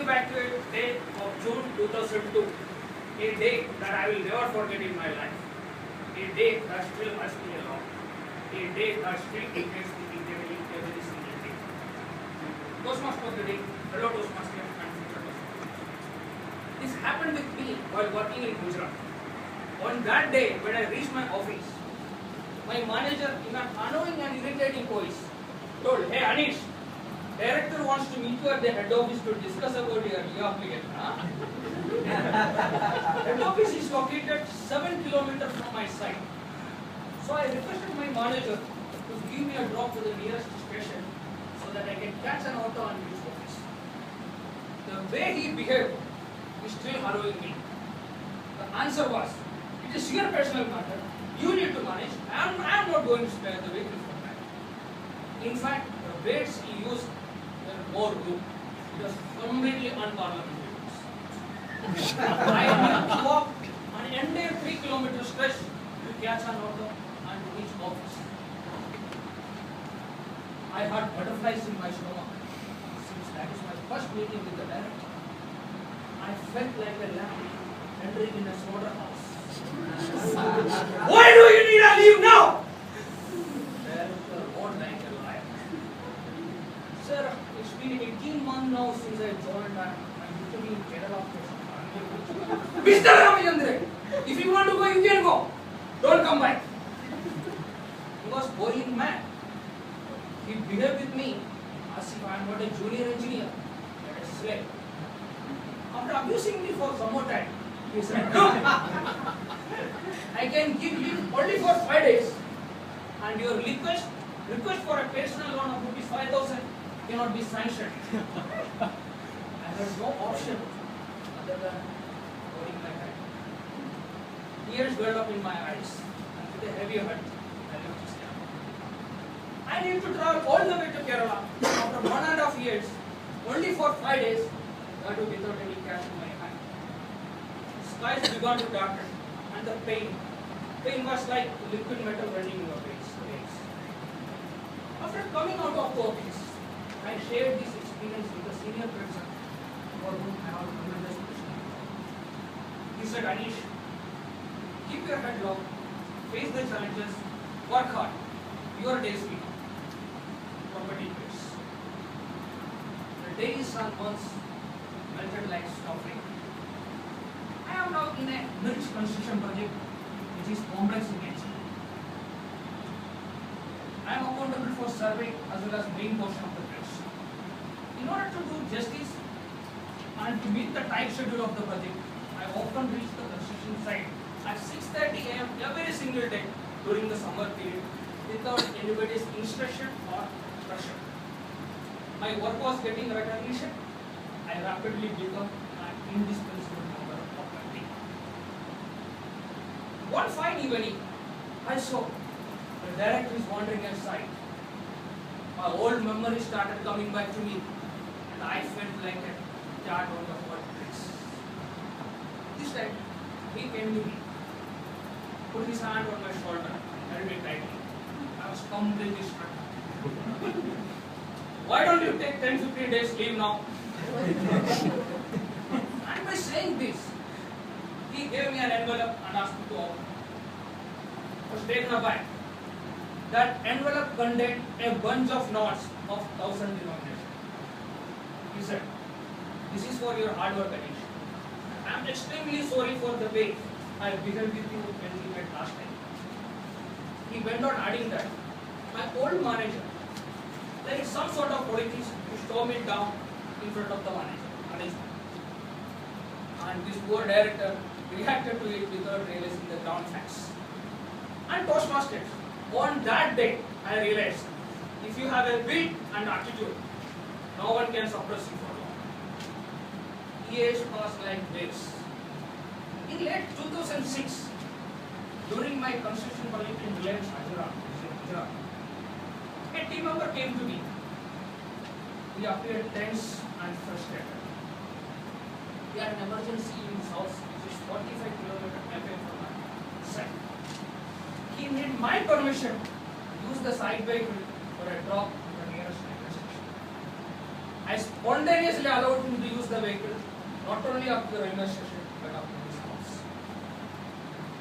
evacuated day of June 2002, a day that I will never forget in my life, a day that still has me a lot, a day that still irritates me every single day. Toastmaster of the day, hello Toastmaster and future Toastmaster. This happened with me while working in Gujarat. On that day, when I reached my office, my manager, in an annoying and irritating voice, told, "Hey Anish, director wants to meet you at the head office to discuss about your new application." Head office is located 7 kilometers from my site. So I requested my manager to give me a drop to the nearest station so that I can catch an auto and reach office. The way he behaved is still harrowing me. The answer was, "It is your personal matter. You need to manage. I am not going to spare the vehicle for that." In fact, the words he used were more rude. It was completely unparliamentary. I need to walk an entire 3-kilometer stretch to catch an auto and to reach office. I had butterflies in my stomach since that is my first meeting with the director. I felt like a lamb entering in a slaughterhouse. "Why do you need a leave now?" Director won't like a liar. "Sir, it's been 18 months now since I joined. I'm literally in Kerala for some time." "Mr. Ramachandra, if you want to go, you can go. Don't come back." He was boiling mad. He behaved with me as if I am not a junior engineer, but a slave. After abusing me for some more time, he said, "Look, I can give you only for 5 days, and your request for a personal loan of ₹5,000 cannot be sanctioned." I had no option other than holding my head. Tears welled up in my eyes, and with a heavy heart, I left his camp. I need to travel all the way to Kerala after 1.5 years, only for 5 days, that too without any cash in my hand. Skies began to darken, and the pain was like liquid metal running in your veins. After coming out of the office, I shared this experience with a senior person for whom I have tremendous respect. He said, "Anish, keep your head low, face the challenges, work hard. Your days will come. Property pays." The days and months melted like snowflake. I am now in a bridge construction project which is complex in nature. I am accountable for survey as well as main portion of the bridge. In order to do justice and to meet the tight schedule of the project, I often reach the construction site at 6:30 AM every single day during the summer period without anybody's instruction or pressure. My work was getting recognition. I rapidly became an indispensable member of my team. One fine evening, I saw the director is wandering aside. My old memories started coming back to me, and I felt like a cat on the hot bricks. This time, he came to me, put his hand on my shoulder, held me tightly. I was completely struck. "Why don't you take 10-15 days leave now?" And by saying this, he gave me an envelope and asked me to open. I was taken aback. That envelope contained a bunch of notes of 1,000 denomination. He said, "This is for your hard work, Anish. I am extremely sorry for the way I behaved with you when we met last time." He went on adding that my old manager, there is some sort of politics to storm it down in front of the management. And this poor director reacted to it without realizing the ground facts. And Toastmasters, on that day, I realized if you have a will and attitude, no one can suppress you for long. Years passed like days. In late 2006, during my construction project in Mulund, a team member came to me. He appeared tense and frustrated. We had an emergency in his house, which is 45 kilometers away from my site. He needed my permission to use the site vehicle for a drop to the nearest railway station. I spontaneously allowed him to use the vehicle, not only up to the railway station, but up to his house.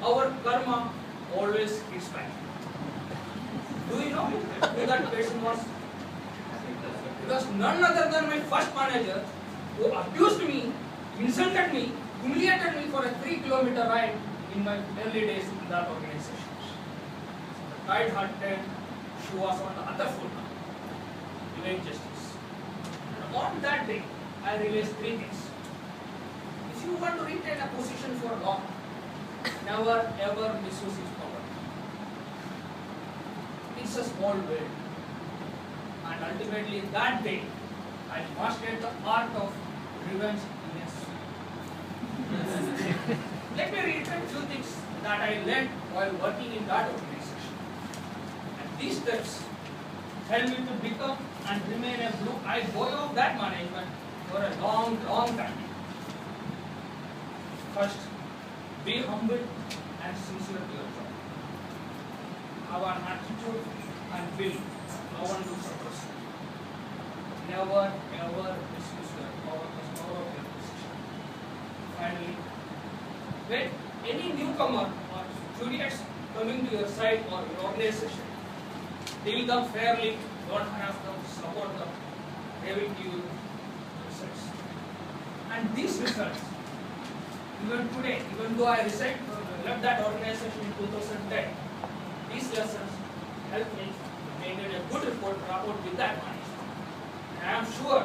Our karma always hits back. Do you know who that person was? It was none other than my first manager, who abused me, insulted me, humiliated me for a 3-kilometer ride in my early days in that organization. The kind-hearted, she was on the other foot now, doing justice. And on that day, I realized 3 things. If you want to retain a position for long, never ever misuse its power. It's a small world. And ultimately that day, I mastered the art of revenge in a swing. Let me reiterate a few things that I learned while working in that organization. And these steps helped me to become and remain a blue-eyed boy of that management for a long, long time. First, be humble and sincere to your job. Have an attitude and will. No one looks at us. Never ever misuse your power of your position. Finally, when any newcomer or juniors coming to your side or your organization, deal them fairly, don't harass them, support them, they will give you results. And these results, even today, even though I left that organization in 2010, these lessons helped me maintain a good rapport with that management. And I am sure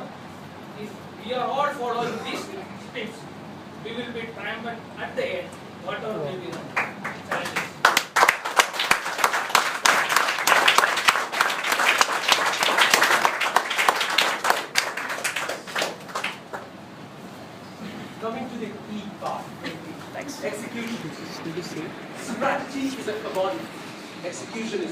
if we are all following these tips, we will be triumphant at the end, whatever may be the challenges. Coming to the key part, execution. Strategy is a commodity. Execution is